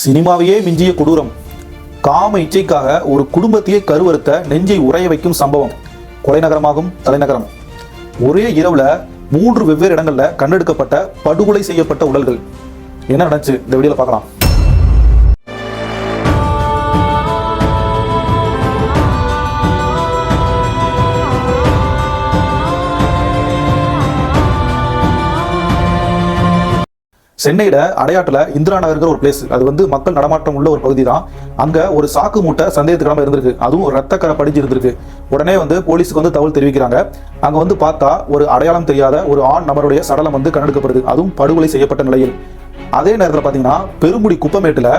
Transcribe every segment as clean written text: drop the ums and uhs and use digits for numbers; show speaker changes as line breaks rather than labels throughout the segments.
சினிமாவையே மிஞ்சிய கொடூரம். காம இச்சைக்காக ஒரு குடும்பத்தையே கருவறுத்த நெஞ்சை உறைய வைக்கும் சம்பவம். கொலை நகரமாகும் தலைநகரம். ஒரே இரவுல 3 வெவ்வேறு இடங்கள்ல கண்டெடுக்கப்பட்ட படுகொலை செய்யப்பட்ட உடல்கள். என்ன நடந்துச்சு இந்த வீடியோல பார்க்கலாம். சென்னையில அடையாட்டுல இந்திரா நகர்ங்கிற ஒரு பிளேஸ். அது மக்கள் நடமாட்டம் உள்ள ஒரு பகுதி தான். அங்க ஒரு சாக்கு மூட்டை சந்தேகத்துக்கிழமை இருந்திருக்கு. அதுவும் ரத்தக்கரை படிஞ்சு இருந்திருக்கு. உடனே போலீஸுக்கு தகவல் தெரிவிக்கிறாங்க. அங்க பார்த்தா ஒரு அடையாளம் தெரியாத ஒரு ஆண் நபருடைய சடலம் கண்டெடுக்கப்படுது. அதுவும் படுகொலை செய்யப்பட்ட நிலையில். அதே நேரத்தில் பாத்தீங்கன்னா பெருமுடி குப்பமேட்டுல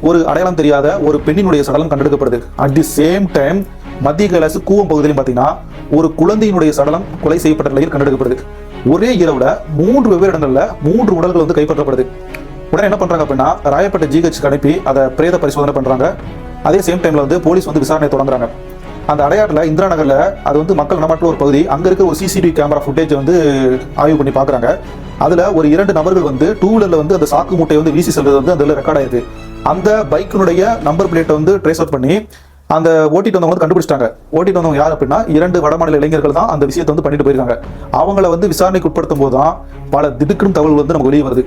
ஒரு அடையாளம் தெரியாத ஒரு பெண்ணினுடைய சடலம் கண்டெடுக்கப்படுது. அட் தி சேம் டைம் மத்திய கைலாசு கூவம் பகுதியிலும் பாத்தீங்கன்னா ஒரு குழந்தையினுடைய சடலம் கொலை செய்யப்பட்ட நிலையில் கண்டெடுக்கப்படுது. ஒரே இரவுல 3 வெவ்வேறு இடங்கள்ல 3 உடல்கள் கைப்பற்றப்படுது. உடனே என்ன பண்றாங்க அப்படின்னா ராயப்பேட்டை ஜிஹெச்சுக்கு அனுப்பி அதை பிரேத பரிசோதனை பண்றாங்க. அதே சேம் டைம்ல போலீஸ் விசாரணை தொடங்குறாங்க. அந்த அடையாட்டுல இந்திரா நகர்ல அது மக்கள் நடமாட்ட ஒரு பகுதி. அங்க இருக்க ஒரு சிசிடிவி கேமரா ஃபுட்டேஜ் ஆய்வு பண்ணி பாக்குறாங்க. அதுல ஒரு 2 நபர்கள் 2 வீலர்ல அந்த சாக்கு மூட்டை வீசி செல்வது அதுல ரெக்கார்ட் ஆயிருக்கு. அந்த பைக்கினுடைய நம்பர் பிளேட்டை ட்ரேஸ் அவுட் பண்ணி அந்த ஓட்டிட்டு வந்தவங்க கண்டுபிடிச்சிட்டாங்க. ஓட்டிட்டு வந்தவங்க யார் அப்படின்னா 2 வடமாநில இளைஞர்கள் தான் அந்த விஷயத்தை பண்ணிட்டு போயிருக்காங்க. அவங்கள விசாரணைக்கு உட்படுத்தும் போதுதான் பல திடுக்கிடும் தகவல் நமக்கு வெளியே வருது.